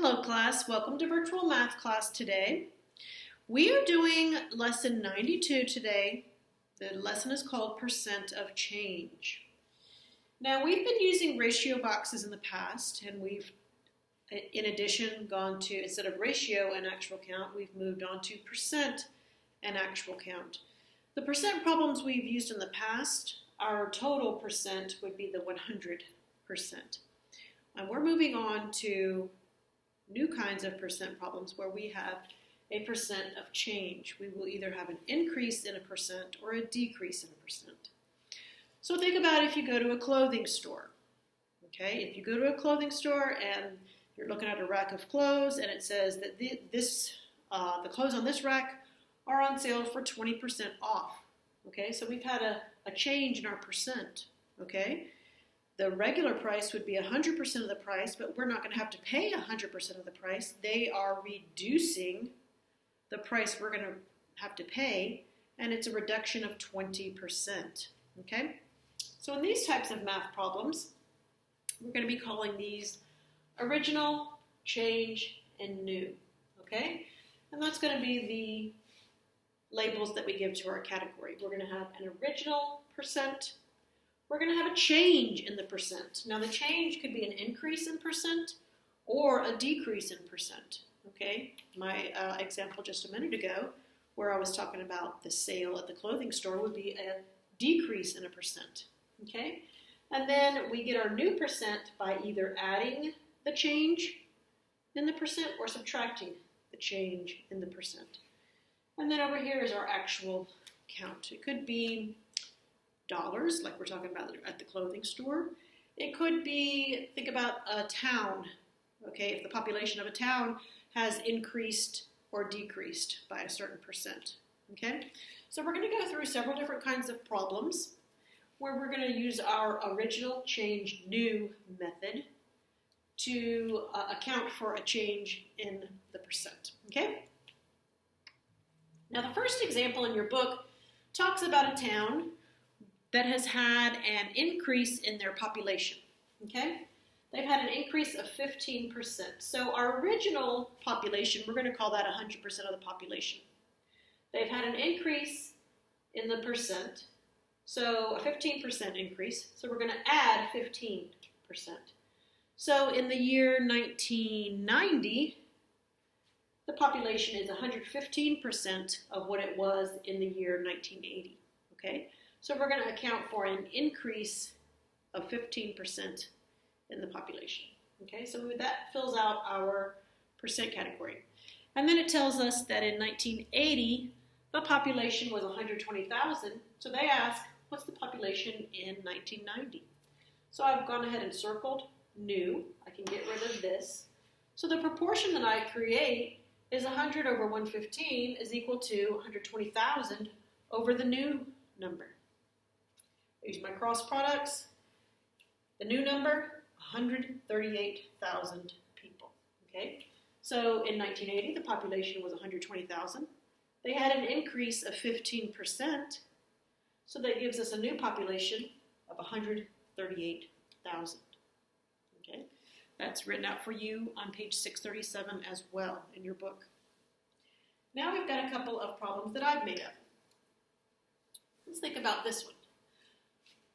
Hello class, welcome to virtual math class today. We are doing lesson 92 today. The lesson is called percent of change. Now we've been using ratio boxes in the past, and we've in addition gone to, instead of ratio and actual count, we've moved on to percent and actual count. The percent problems we've used in the past, our total percent would be the 100%. And we're moving on to new kinds of percent problems where we have a percent of change. We will either have an increase in a percent or a decrease in a percent. So think about if you go to a clothing store. Okay, if you go to a clothing store and you're looking at a rack of clothes and it says that the clothes on this rack are on sale for 20% off. Okay, so we've had a change in our percent. Okay. The regular price would be 100% of the price, but we're not going to have to pay 100% of the price. They are reducing the price we're going to have to pay, and it's a reduction of 20%. Okay? So in these types of math problems, we're going to be calling these original, change, and new. Okay? And that's going to be the labels that we give to our category. We're going to have an original percent. We're going to have a change in the percent. Now the change could be an increase in percent or a decrease in percent. Okay, my example just a minute ago where I was talking about the sale at the clothing store would be a decrease in a percent. Okay, and then we get our new percent by either adding the change in the percent or subtracting the change in the percent. And then over here is our actual count. It could be dollars, like we're talking about at the clothing store. It could be, think about a town, okay, if the population of a town has increased or decreased by a certain percent, okay? So we're going to go through several different kinds of problems where we're going to use our original change new method to account for a change in the percent, okay? Now the first example in your book talks about a town that has had an increase in their population, okay? They've had an increase of 15%. So our original population, we're going to call that 100% of the population. They've had an increase in the percent, so a 15% increase. So we're going to add 15%. So in the year 1990, the population is 115% of what it was in the year 1980, okay? So we're going to account for an increase of 15% in the population. Okay, so that fills out our percent category. And then it tells us that in 1980, the population was 120,000. So they ask, what's the population in 1990? So I've gone ahead and circled new. I can get rid of this. So the proportion that I create is 100 over 115 is equal to 120,000 over the new number. Use my cross products. The new number, 138,000 people. Okay, so in 1980, the population was 120,000. They had an increase of 15%, so that gives us a new population of 138,000. Okay, that's written out for you on page 637 as well in your book. Now we've got a couple of problems that I've made up. Let's think about this one.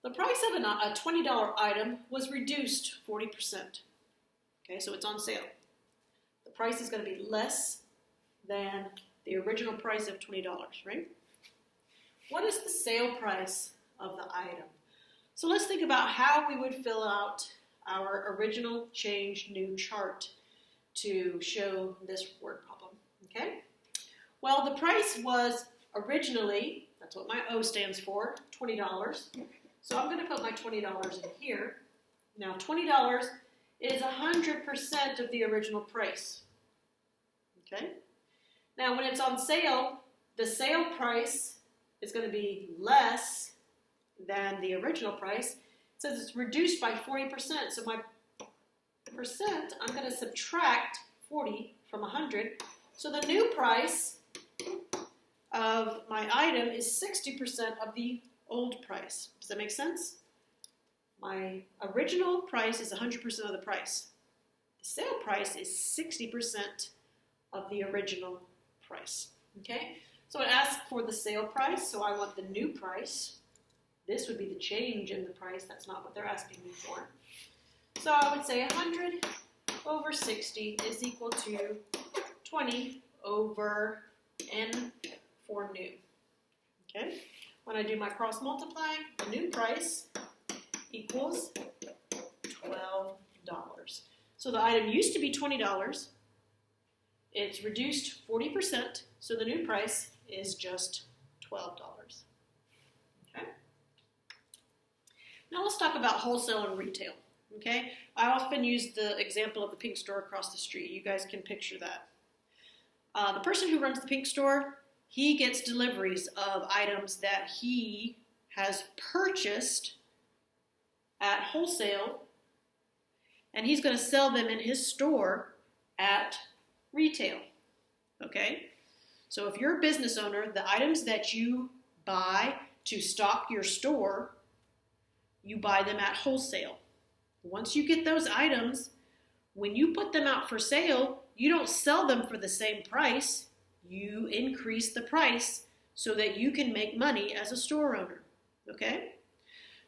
The price of a $20 item was reduced 40%. Okay, so it's on sale. The price is going to be less than the original price of $20, right? What is the sale price of the item? So let's think about how we would fill out our original change new chart to show this word problem. Okay? Well, the price was originally, that's what my O stands for, $20. So I'm going to put my $20 in here. Now $20 is 100% of the original price. Okay? Now when it's on sale, the sale price is going to be less than the original price. It says it's reduced by 40%. So my percent, I'm going to subtract 40 from 100. So the new price of my item is 60% of the old price. Does that make sense? My original price is 100% of the price. The sale price is 60% of the original price. Okay, so it asks for the sale price, so I want the new price. This would be the change in the price. That's not what they're asking me for. So I would say 100 over 60 is equal to 20 over n for new. Okay, when I do my cross multiplying, the new price equals $12. So the item used to be $20. It's reduced 40%, so the new price is just $12. Okay. Now let's talk about wholesale and retail. Okay, I often use the example of the pink store across the street. You guys can picture that. The person who runs the pink store, he gets deliveries of items that he has purchased at wholesale, and he's going to sell them in his store at retail. Okay, so if you're a business owner, the items that you buy to stock your store, you buy them at wholesale. Once you get those items, when you put them out for sale, you don't sell them for the same price. You increase the price so that you can make money as a store owner. Okay?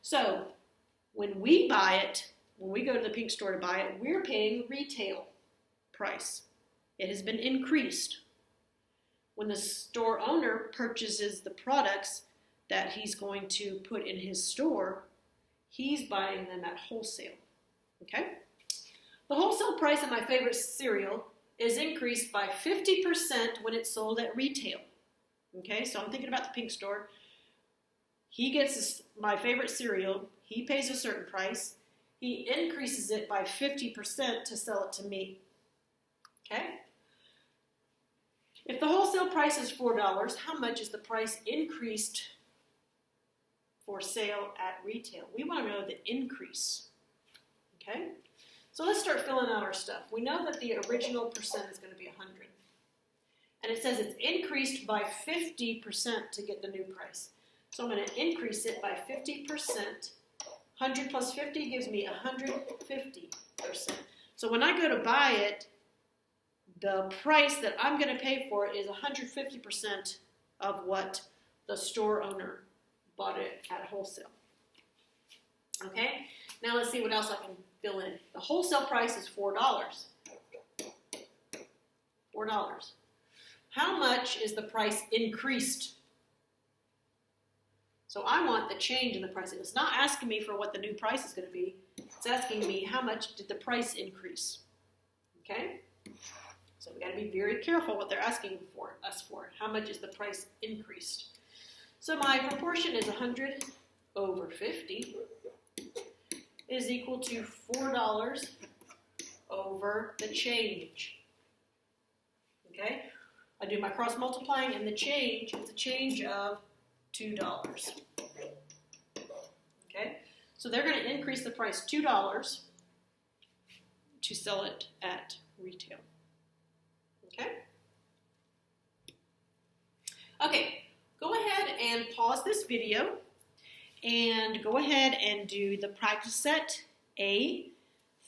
So when we buy it, when we go to the pink store to buy it, we're paying retail price. It has been increased. When the store owner purchases the products that he's going to put in his store, he's buying them at wholesale. Okay? The wholesale price of my favorite cereal is increased by 50% when it's sold at retail. Okay, so I'm thinking about the pink store. He gets my favorite cereal. He pays a certain price. He increases it by 50% to sell it to me. Okay? If the wholesale price is $4, how much is the price increased for sale at retail? We want to know the increase. Okay? So let's start filling out our stuff. We know that the original percent is going to be 100. And it says it's increased by 50% to get the new price. So I'm going to increase it by 50%. 100 plus 50 gives me 150%. So when I go to buy it, the price that I'm going to pay for it is 150% of what the store owner bought it at wholesale. Okay? Now let's see what else I can fill in. The wholesale price is $4. $4. How much is the price increased? So I want the change in the price. It's not asking me for what the new price is going to be. It's asking me how much did the price increase. Okay? So we got to be very careful what they're asking us for. How much is the price increased? So my proportion is 100 over 50 is equal to $4 over the change. Okay? I do my cross multiplying, and the change is a change of $2. Okay? So they're going to increase the price $2 to sell it at retail. Okay? Okay, go ahead and pause this video and go ahead and do the practice set A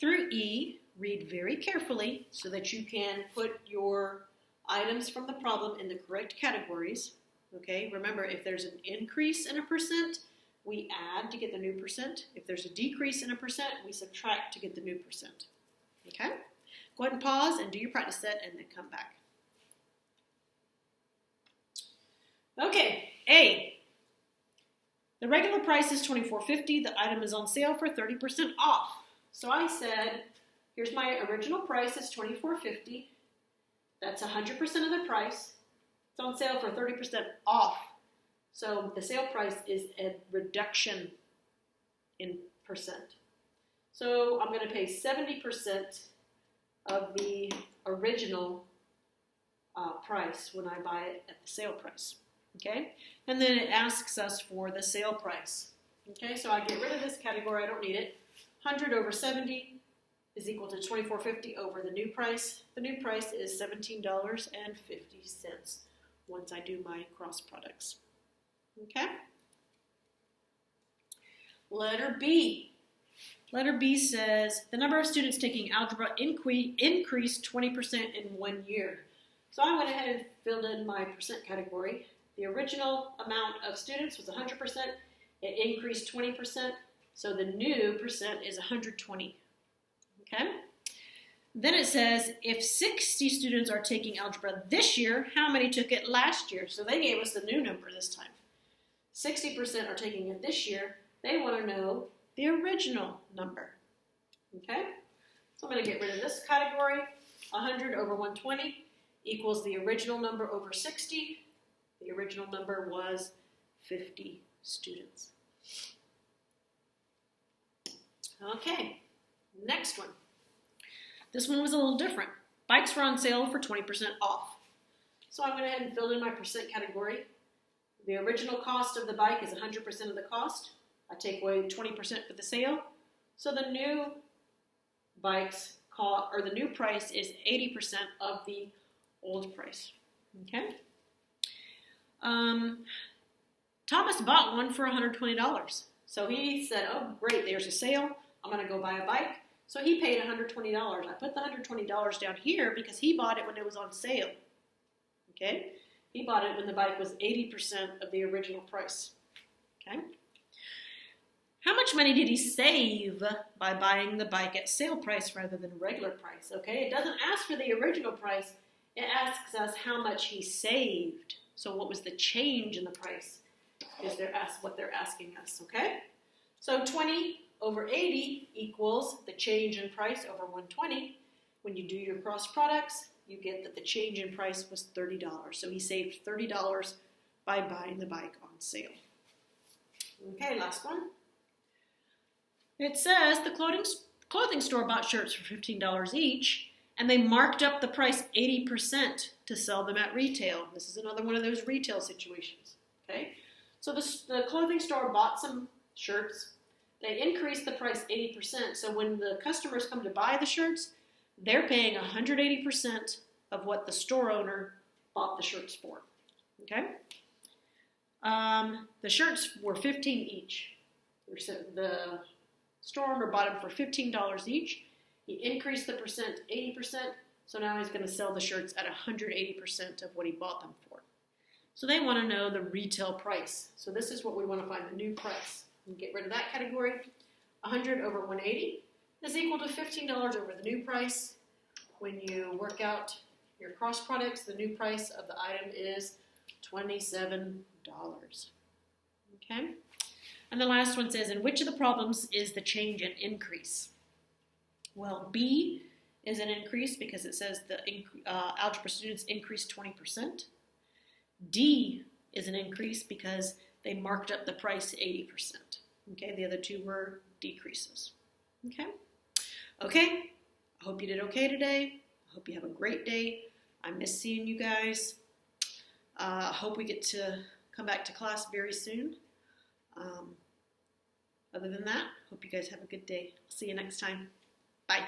through E. Read very carefully so that you can put your items from the problem in the correct categories. Okay, remember, if there's an increase in a percent, we add to get the new percent. If there's a decrease in a percent, we subtract to get the new percent. Okay? Go ahead and pause and do your practice set and then come back. Okay, A. The regular price is $24.50. The item is on sale for 30% off. So I said, here's my original price is $24.50. That's 100% of the price. It's on sale for 30% off. So the sale price is a reduction in percent. So I'm going to pay 70% of the original price when I buy it at the sale price. Okay? And then it asks us for the sale price. Okay, so I get rid of this category. I don't need it. 100 over 70 is equal to $24.50 over the new price. The new price is $17.50 once I do my cross products. Okay? Letter B. Letter B says, the number of students taking algebra increased 20% in 1 year. So I went ahead and filled in my percent category. The original amount of students was 100%. It increased 20%. So the new percent is 120. Okay? Then it says, if 60 students are taking algebra this year, how many took it last year? So they gave us the new number this time. 60% are taking it this year. They want to know the original number. Okay? So I'm going to get rid of this category. 100 over 120 equals the original number over 60. The original number was 50 students. Okay, next one. This one was a little different. Bikes were on sale for 20% off. So I went ahead and filled in my percent category. The original cost of the bike is 100% of the cost. I take away 20% for the sale. So the new bike's cost, or the new price, is 80% of the old price. Okay. Thomas bought one for $120. So he said, oh, great, there's a sale. I'm going to go buy a bike. So he paid $120. I put the $120 down here because he bought it when it was on sale. Okay? He bought it when the bike was 80% of the original price. Okay? How much money did he save by buying the bike at sale price rather than regular price? Okay? It doesn't ask for the original price. It asks us how much he saved. So what was the change in the price is what they're asking us, okay? So 20 over 80 equals the change in price over 120. When you do your cross products, you get that the change in price was $30. So he saved $30 by buying the bike on sale. Okay, last one. It says the clothing store bought shirts for $15 each, and they marked up the price 80% to sell them at retail. This is another one of those retail situations, okay? So the clothing store bought some shirts. They increased the price 80%. So when the customers come to buy the shirts, they're paying 180% of what the store owner bought the shirts for, okay? The shirts were $15 each. The store owner bought them for $15 each. He increased the percent 80%, so now he's going to sell the shirts at 180% of what he bought them for. So they want to know the retail price. So this is what we want to find, the new price. And get rid of that category. 100 over 180 is equal to $15 over the new price. When you work out your cross products, the new price of the item is $27. Okay? And the last one says, in which of the problems is the change an increase? Well, B is an increase because it says the algebra students increased 20%. D is an increase because they marked up the price 80%. Okay, the other two were decreases. Okay? Okay, I hope you did okay today. I hope you have a great day. I miss seeing you guys. I hope we get to come back to class very soon. Other than that, hope you guys have a good day. I'll see you next time. Bye.